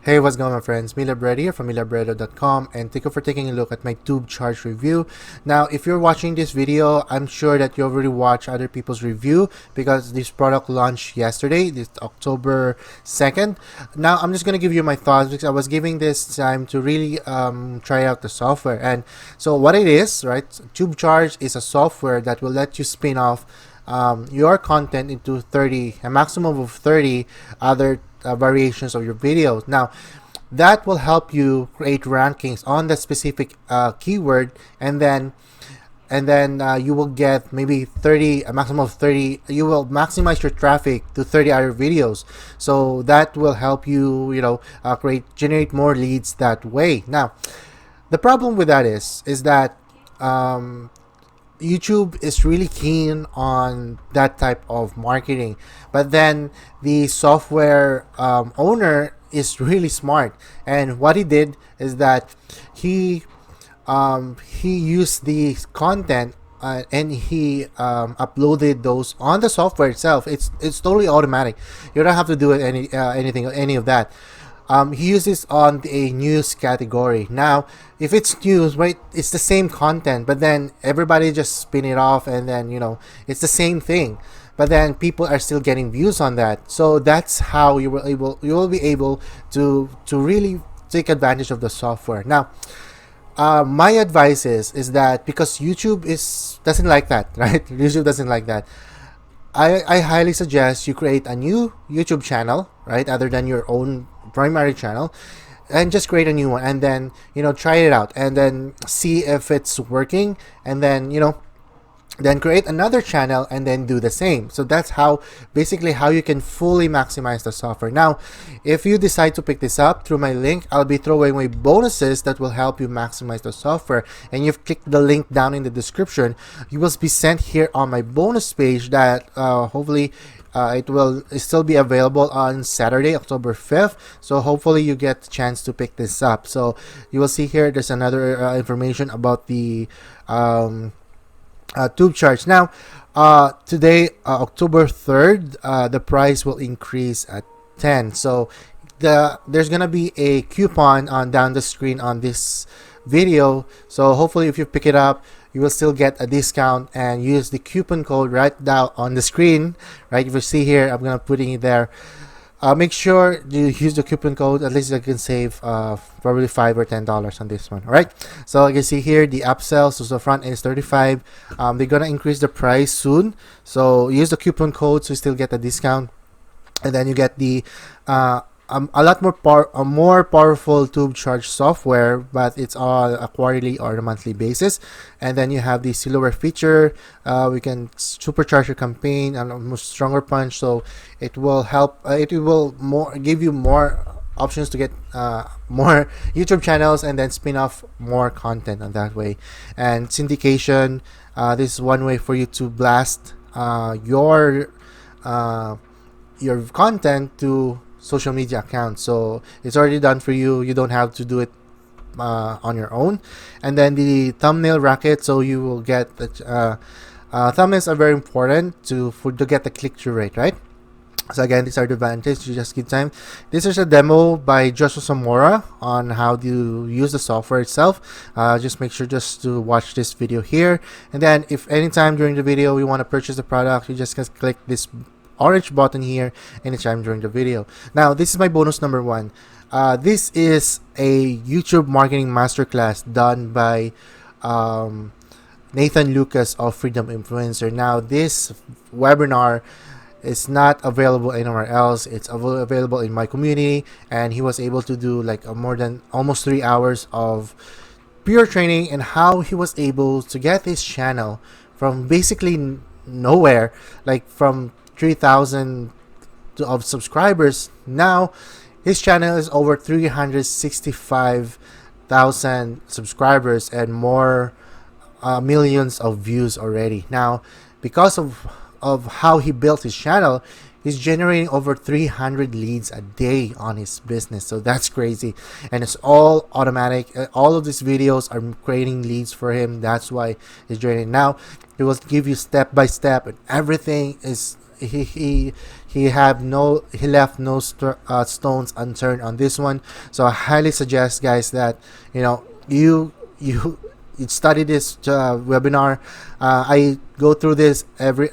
Hey, what's going on, my friends? Milabredo here from milabredo.com, and thank you for taking a look at my tube charge review. Now, if you're watching this video, I'm sure that you already watched other people's review because this product launched yesterday, this October 2nd. Now, I'm just going to give you my thoughts because I was giving this time to really try out the software. And so what it is, right? Tube charge is a software that will let you spin off your content into a maximum of 30 other variations of your videos. Now, that will help you create rankings on the specific keyword, and then you will get maybe 30, a maximum of 30. You will maximize your traffic to 30 other videos, so that will help you, generate more leads that way. Now, the problem with that is that YouTube is really keen on that type of marketing, but then the software owner is really smart, and what he did is that he he used the content and he uploaded those on the software itself. It's totally automatic. You don't have to do any of that. He uses on a news category. Now, if it's news, right, it's the same content, but then everybody just spin it off, and then it's the same thing, but then people are still getting views on that. So that's how you will be able to really take advantage of the software. Now, my advice is that because YouTube doesn't like that, right? YouTube doesn't like that. I highly suggest you create a new YouTube channel, right, other than your own primary channel, and just create a new one, and then try it out, and then see if it's working, and then create another channel and then do the same. So that's basically how you can fully maximize the software. Now, if you decide to pick this up through my link, I'll be throwing away bonuses that will help you maximize the software, and you've clicked the link down in the description. You will be sent here on my bonus page that hopefully it will still be available on Saturday, October 5th. So hopefully you get the chance to pick this up. So you will see here there's another information about the tube charge. Now, today, October 3rd, the price will increase at 10. So there's gonna be a coupon on down the screen on this video. So hopefully if you pick it up, you will still get a discount, and use the coupon code right down on the screen. Right, if you see here, I'm gonna put it there. Make sure you use the coupon code. At least you can save probably $5 or $10 on this one. All right. So you can see here the upsell. So the front end is 35. They're gonna increase the price soon. So use the coupon code so you still get a discount, and then you get the a lot more powerful tube charge software, but it's on a quarterly or a monthly basis. And then you have the silhouette feature. We can supercharge your campaign and a much stronger punch, so it will help. It will give you more options to get more YouTube channels, and then spin off more content on that way. And syndication. This is one way for you to blast your content to social media accounts. So it's already done for you. You don't have to do it on your own. And then the thumbnail racket. So you will get the thumbnails are very important to get the click-through rate, right? So again, these are the advantages. You just give time. This is a demo by Joshua Zamora on how to use the software itself. Just make sure just to watch this video here. And then if anytime during the video you want to purchase the product, you just can click this orange button here anytime during the video. Now, this is my bonus number 1. This is a YouTube marketing masterclass done by Nathan Lucas of Freedom Influencer. Now, this webinar is not available anywhere else. It's available in my community, and he was able to do like more than almost 3 hours of pure training, and how he was able to get his channel from basically nowhere, like from 3,000 of subscribers. Now his channel is over 365,000 subscribers and more millions of views already. Now, because of how he built his channel, he's generating over 300 leads a day on his business. So that's crazy, and it's all automatic. All of these videos are creating leads for him. That's why he's generating. Now he will give you step by step, and everything is he he left no stones unturned on this one. So I highly suggest, guys, that you study this webinar. I go through this every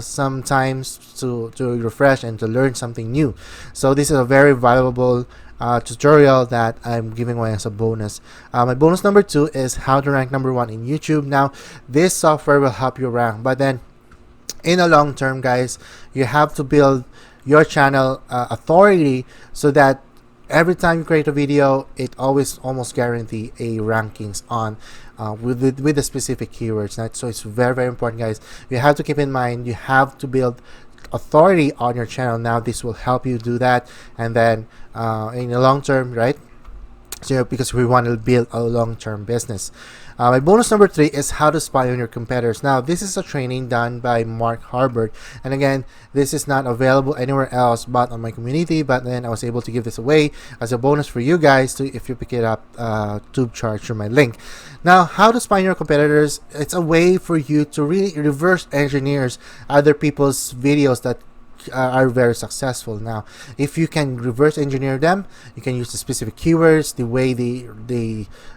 sometimes to refresh and to learn something new. So this is a very valuable tutorial that I'm giving away as a bonus. My bonus number 2 is how to rank number 1 in YouTube. Now, this software will help you rank, but then in the long term, guys, you have to build your channel authority so that every time you create a video, it always almost guarantee a rankings on with the specific keywords. Right? So it's very, very important, guys. You have to keep in mind, you have to build authority on your channel. Now this will help you do that, and then in the long term, right? So because we want to build a long-term business. My bonus number 3 is how to spy on your competitors. Now, this is a training done by Mark Harbert, and again, this is not available anywhere else but on my community. But then I was able to give this away as a bonus for you guys to, if you pick it up, tube charge through my link. Now, how to spy on your competitors? It's a way for you to really reverse engineers other people's videos that are very successful. Now, if you can reverse engineer them, you can use the specific keywords, the way they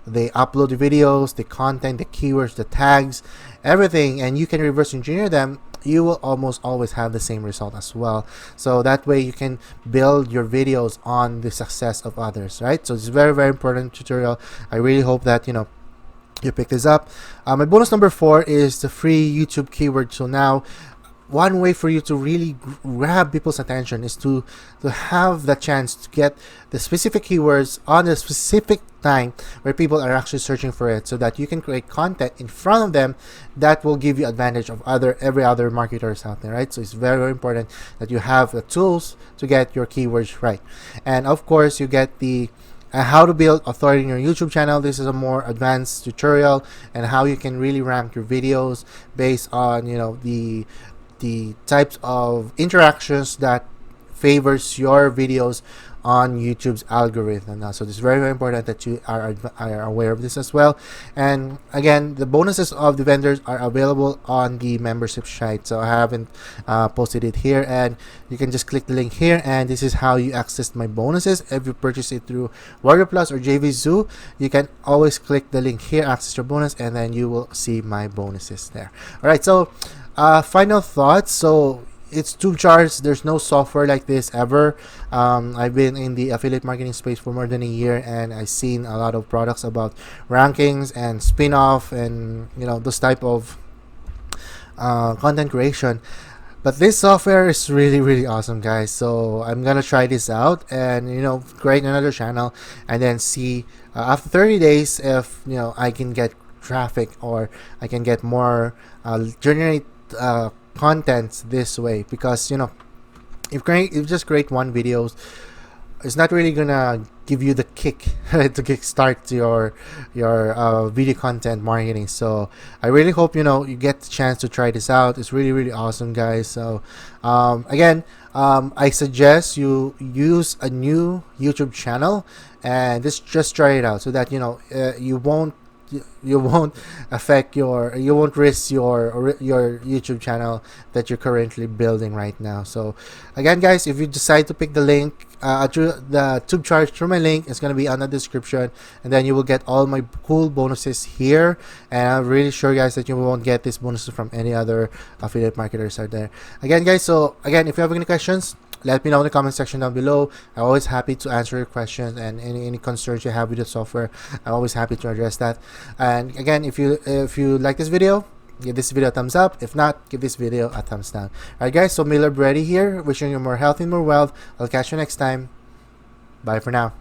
upload the videos, the content, the keywords, the tags, everything, and you can reverse engineer them. You will almost always have the same result as well. So that way you can build your videos on the success of others, right? So it's very, very important tutorial. I really hope that you pick this up. My bonus number 4 is the free YouTube keyword. So now, one way for you to really grab people's attention is to have the chance to get the specific keywords on a specific time where people are actually searching for it, so that you can create content in front of them that will give you advantage of every other marketers out there, right? So it's very, very important that you have the tools to get your keywords right. And of course, you get the how to build authority in your YouTube channel. This is a more advanced tutorial, and how you can really rank your videos based on the types of interactions that favors your videos on YouTube's algorithm. Now, so it's very, very important that you are aware of this as well. And again, the bonuses of the vendors are available on the membership site. So I haven't posted it here, and you can just click the link here, and this is how you access my bonuses. If you purchase it through Warrior Plus or JVZoo, you can always click the link here, access your bonus, and then you will see my bonuses there. All right, so final thoughts. So it's tube charts. There's no software like this ever. I've been in the affiliate marketing space for more than a year, and I've seen a lot of products about rankings and spin-off and those type of content creation. But this software is really, really awesome, guys. So I'm gonna try this out and create another channel, and then see after 30 days if I can get traffic, or I can get more generate contents this way. Because if you just create one video, it's not really gonna give you the kick to kickstart your video content marketing. So I really hope you get the chance to try this out. It's really, really awesome, guys. So again, I suggest you use a new YouTube channel and just try it out, so that you won't risk your YouTube channel that you're currently building right now. So again, guys, if you decide to pick the link the tube charge through my link, it's going to be on the description, and then you will get all my cool bonuses here. And I'm really sure, guys, that you won't get these bonuses from any other affiliate marketers out there. Again, guys, so again, if you have any questions, let me know in the comment section down below. I'm always happy to answer your questions, and any concerns you have with the software, I'm always happy to address that. And again, if you like this video, give this video a thumbs up. If not, give this video a thumbs down. Alright, guys, so Miller Brady here, wishing you more health and more wealth. I'll catch you next time. Bye for now.